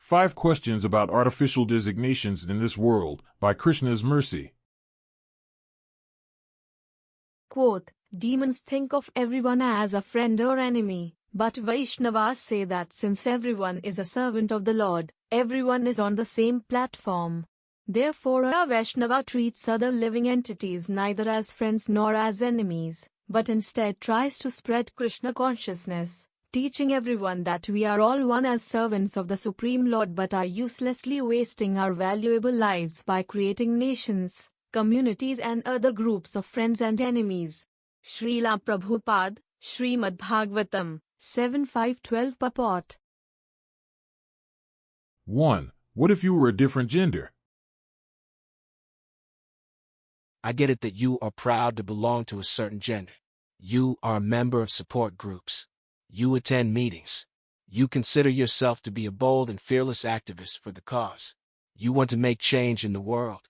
5 Questions about Artificial Designations in This World, by Krishna's Mercy. Quote, demons think of everyone as a friend or enemy, but Vaishnavas say that since everyone is a servant of the Lord, everyone is on the same platform. Therefore, a Vaishnava treats other living entities neither as friends nor as enemies, but instead tries to spread Krishna consciousness, teaching everyone that we are all one as servants of the Supreme Lord but are uselessly wasting our valuable lives by creating nations, communities and other groups of friends and enemies. Shrila Prabhupada, Shrimad Bhagavatam, 7.5.12 Purport. 1. What if you were a different gender? I get it that you are proud to belong to a certain gender. You are a member of support groups. You attend meetings. You consider yourself to be a bold and fearless activist for the cause. You want to make change in the world.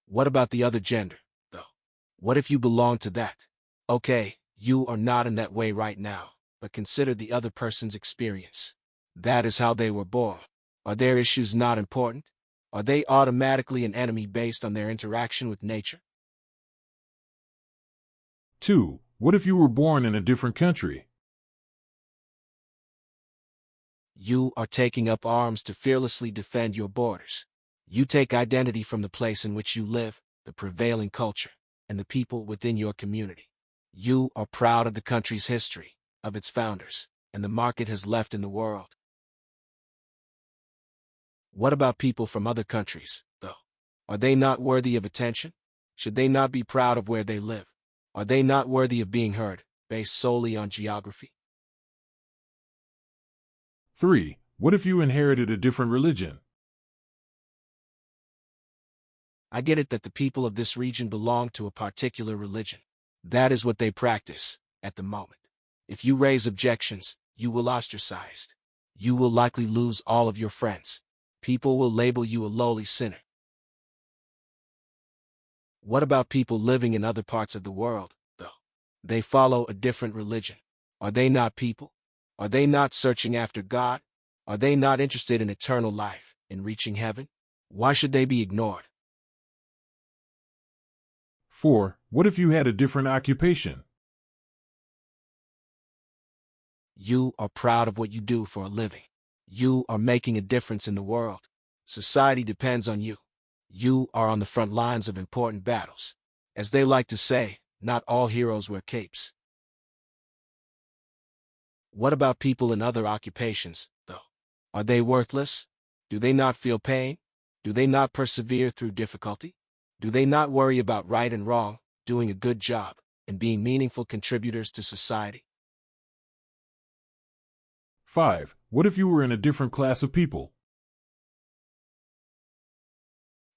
What about the other gender, though? What if you belong to that? Okay, you are not in that way right now, but consider the other person's experience. That is how they were born. Are their issues not important? Are they automatically an enemy based on their interaction with nature? 2. What if you were born in a different country? You are taking up arms to fearlessly defend your borders. You take identity from the place in which you live, the prevailing culture, and the people within your community. You are proud of the country's history, of its founders, and the mark it has left in the world. What about people from other countries, though? Are they not worthy of attention? Should they not be proud of where they live? Are they not worthy of being heard, based solely on geography? 3. What if you inherited a different religion? I get it that the people of this region belong to a particular religion. That is what they practice, at the moment. If you raise objections, you will ostracized. You will likely lose all of your friends. People will label you a lowly sinner. What about people living in other parts of the world, though? They follow a different religion. Are they not people? Are they not searching after God? Are they not interested in eternal life, in reaching heaven? Why should they be ignored? 4. What if you had a different occupation? You are proud of what you do for a living. You are making a difference in the world. Society depends on you. You are on the front lines of important battles. As they like to say, not all heroes wear capes. What about people in other occupations, though? Are they worthless? Do they not feel pain? Do they not persevere through difficulty? Do they not worry about right and wrong, doing a good job, and being meaningful contributors to society? 5. What if you were in a different class of people?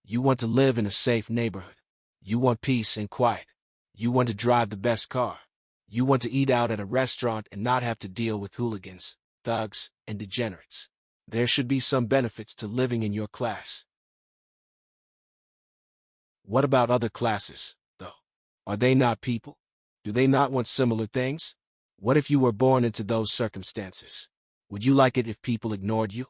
You want to live in a safe neighborhood. You want peace and quiet. You want to drive the best car. You want to eat out at a restaurant and not have to deal with hooligans, thugs, and degenerates. There should be some benefits to living in your class. What about other classes, though? Are they not people? Do they not want similar things? What if you were born into those circumstances? Would you like it if people ignored you?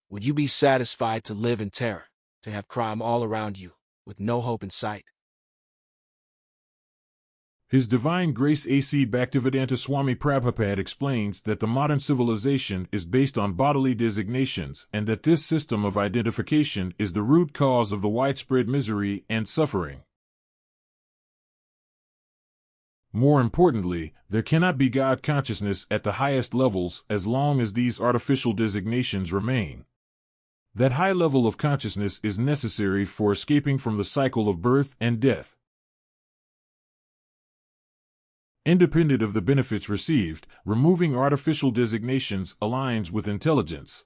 Would you be satisfied to live in terror, to have crime all around you, with no hope in sight? His Divine Grace A.C. Bhaktivedanta Swami Prabhupada explains that the modern civilization is based on bodily designations and that this system of identification is the root cause of the widespread misery and suffering. More importantly, there cannot be God consciousness at the highest levels as long as these artificial designations remain. That high level of consciousness is necessary for escaping from the cycle of birth and death. Independent of the benefits received, removing artificial designations aligns with intelligence.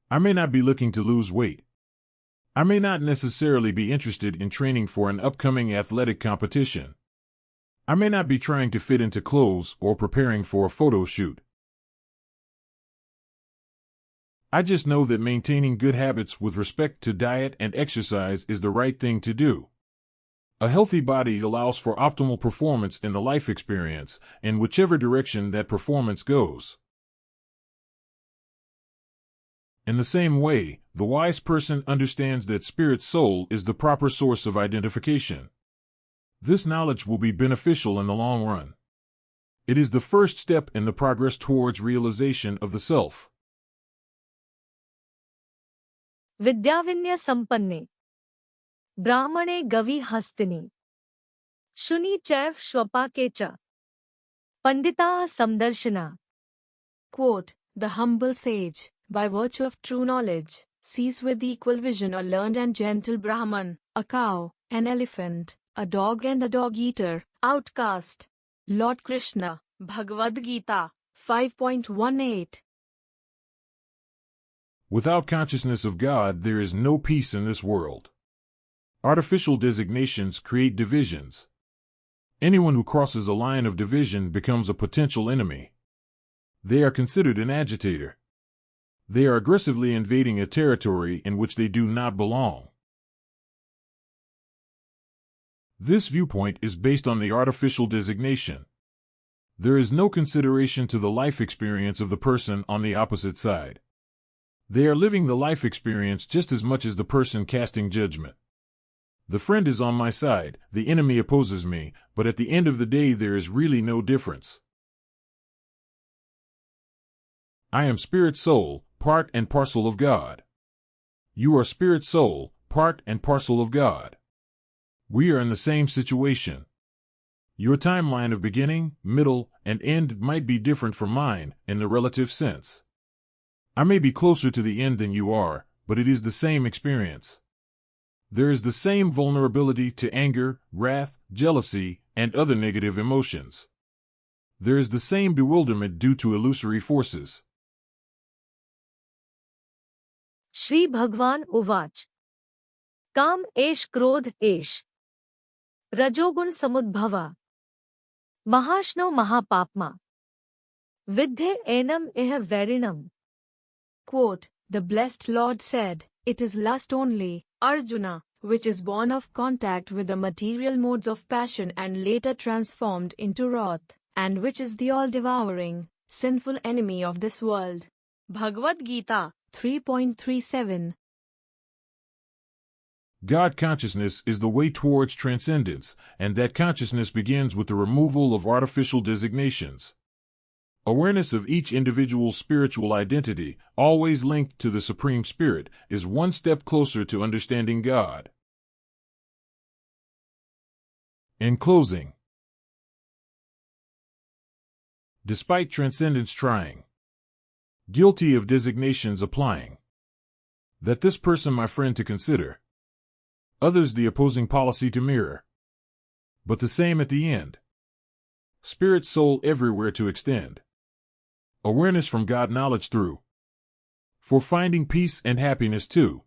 I may not be looking to lose weight. I may not necessarily be interested in training for an upcoming athletic competition. I may not be trying to fit into clothes or preparing for a photo shoot. I just know that maintaining good habits with respect to diet and exercise is the right thing to do. A healthy body allows for optimal performance in the life experience, in whichever direction that performance goes. In the same way, the wise person understands that spirit soul is the proper source of identification. This knowledge will be beneficial in the long run. It is the first step in the progress towards realization of the self. Vidyavinya Sampanne Brahmane Gavi Hastini Shuni Chaiv Shwapakecha Pandita Samdarshana. Quote, the humble sage, by virtue of true knowledge, sees with equal vision a learned and gentle Brahman, a cow, an elephant, a dog and a dog-eater, outcast. Lord Krishna, Bhagavad-gita, 5.18. Without consciousness of God, there is no peace in this world. Artificial designations create divisions. Anyone who crosses a line of division becomes a potential enemy. They are considered an agitator. They are aggressively invading a territory in which they do not belong. This viewpoint is based on the artificial designation. There is no consideration to the life experience of the person on the opposite side. They are living the life experience just as much as the person casting judgment. The friend is on my side, the enemy opposes me, but at the end of the day there is really no difference. I am spirit soul, part and parcel of God. You are spirit soul, part and parcel of God. We are in the same situation. Your timeline of beginning, middle, and end might be different from mine, in the relative sense. I may be closer to the end than you are, but it is the same experience. There is the same vulnerability to anger, wrath, jealousy, and other negative emotions. There is the same bewilderment due to illusory forces. Shri Bhagwan Uvach Kam Esh Krodh Esh Rajogun Samudbhava Mahashno Mahapapma Vidhe Enam Eha Varinam. Quote, the blessed Lord said, it is lust only, Arjuna, which is born of contact with the material modes of passion and later transformed into wrath, and which is the all-devouring, sinful enemy of this world. Bhagavad-gita, 3.37. God consciousness is the way towards transcendence, and that consciousness begins with the removal of artificial designations. Awareness of each individual's spiritual identity, always linked to the Supreme Spirit, is one step closer to understanding God. In closing, despite transcendence trying, guilty of designations applying, that this person my friend to consider, others the opposing policy to mirror, but the same at the end, spirit soul everywhere to extend, awareness from God knowledge through, for finding peace and happiness too.